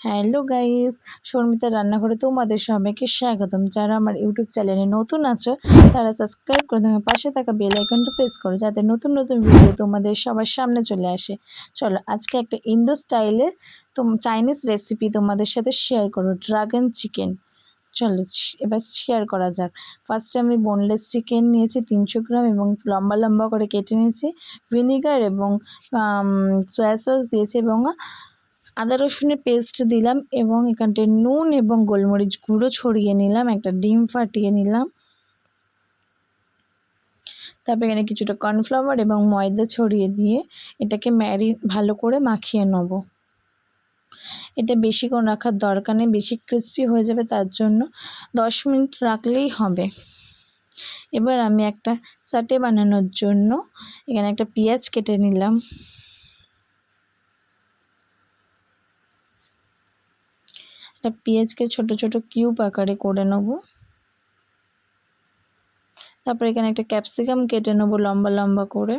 Hello guys, Sharmita রান্নাঘরে তোমাদের সবাইকে স্বাগতম। যারা আমার ইউটিউব চ্যানেলে নতুন আছো তারা সাবস্ক্রাইব করে দেবে, পাশে থাকা বেল আইকনটা প্রেস করো যাতে নতুন নতুন ভিডিও তোমাদের সবার সামনে চলে আসে। চলো আজকে একটা ইন্দো স্টাইলের চাইনিজ রেসিপি তোমাদের সাথে শেয়ার করো, ড্রাগন চিকেন। চলো এবার শেয়ার করা যাক। ফার্স্টে আমি বোনলেস চিকেন নিয়েছি 300 গ্রাম এবং লম্বা লম্বা করে কেটে নিয়েছি। ভিনিগার এবং সয়া সস দিয়েছি এবং আদা রসুনের পেস্ট দিলাম এবং এখানটায় নুন এবং গোলমরিচ গুঁড়ো ছড়িয়ে নিলাম। একটা ডিম ফাটিয়ে নিলাম। তারপর এখানে কিছুটা কর্নফ্লাওয়ার এবং ময়দা ছড়িয়ে দিয়ে এটাকে ভালো করে মাখিয়ে নেব। এটা বেশিক্ষণ রাখার দরকার নেই, বেশি ক্রিস্পি হয়ে যাবে, তার জন্য 10 মিনিট রাখলেই হবে। এবার আমি একটা সাটে বানানোর জন্য এখানে একটা পেঁয়াজ কেটে নিলাম। পেঁয়াজকে ছোট ছোট কিউব আকারে করে নেব। তারপর এখানে একটা ক্যাপসিকাম কেটে নেব লম্বা লম্বা করে।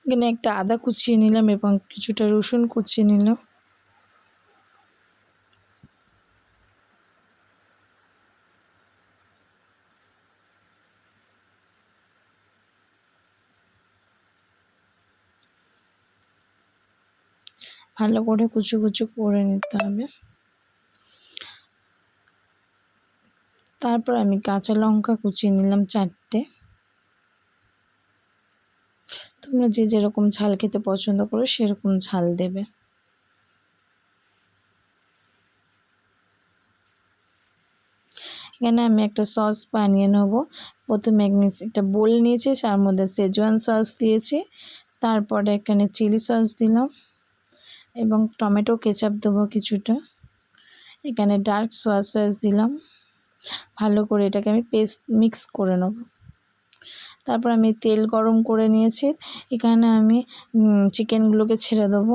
এখানে একটা আদা কুচিয়ে নিলাম এবং কিছুটা রসুন কুচিয়ে নিলাম। ভালো করে কুচু কুচু করে নিতে হবে। তারপর আমি কাঁচা লঙ্কা কুচিয়ে নিলাম 4টে। তোমরা যে যেরকম ঝাল খেতে পছন্দ করো সেরকম ঝাল দেবে। এখানে আমি একটা সস বানিয়ে নেব। প্রথমে একটা বোল নিয়েছি, তার মধ্যে শেজওয়ান সস দিয়েছি, তারপরে এখানে চিলি সস দিলাম এবং টমেটো কেচাপ দেবো কিছুটা। এখানে ডার্ক সোয়া সস দিলাম। ভালো করে এটাকে আমি মিক্স করে নেব। তারপর আমি তেল গরম করে নিয়েছি, এখানে আমি চিকেনগুলোকে ছেড়ে দেবো।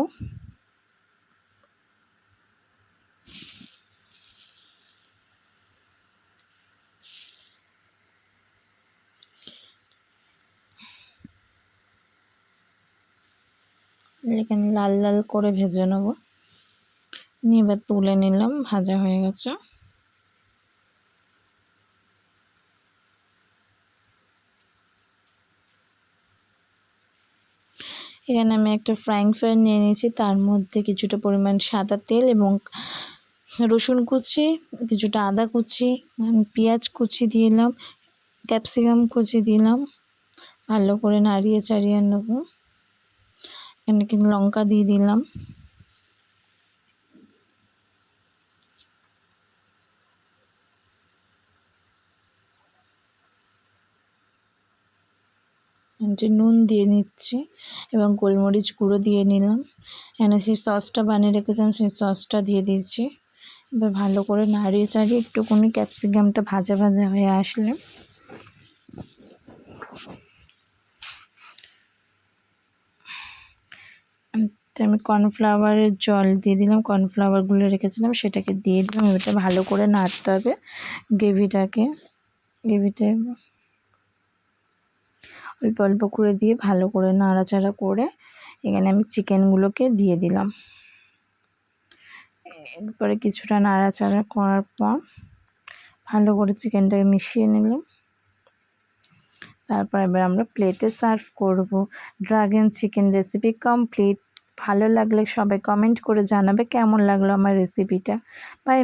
এখানে লাল লাল করে ভেজে নেব। নিয়ে এবার তুলে নিলাম, ভাজা হয়ে গেছে। এখানে আমি একটা ফ্রাইং প্যান নিয়ে নিয়েছি, তার মধ্যে কিছুটা পরিমাণ সাদা তেল এবং রসুন কুচি, কিছুটা আদা কুচি, পেঁয়াজ কুচি দিলাম, ক্যাপসিকাম কুচি দিলাম। ভালো করে নাড়িয়ে চাড়িয়ে নেব। এখানে কিন্তু লঙ্কা দিয়ে দিলাম। নুন দিয়ে নিচ্ছি এবং গোলমরিচ গুঁড়ো দিয়ে নিলাম। এখানে সেই সসটা বানিয়ে রেখেছিলাম, সেই সসটা দিয়ে দিচ্ছি। এবার ভালো করে নাড়িয়ে চাড়িয়ে একটুখানি ক্যাপসিকামটা ভাজা ভাজা হয়ে আসলে আমি কর্নফ্লাওয়ারের জল দিয়ে দিলাম। কর্নফ্লাওয়ারগুলো রেখেছিলাম সেটাকে দিয়ে দিলাম। এটা ভালো করে নাড়তে হবে গ্রেভিটা অল্প অল্প করে দিয়ে ভালো করে নাড়াচাড়া করে এখানে আমি চিকেনগুলোকে দিয়ে দিলাম। এরপরে কিছুটা নাড়াচাড়া করার পর ভালো করে চিকেনটাকে মিশিয়ে নিলাম। তারপর এবার আমরা প্লেটে সার্ভ করব। Dragon chicken recipe complete. ভালো লাগলে সবাই কমেন্ট করে জানাবে কেমন লাগলো আমার রেসিপিটা। বাই।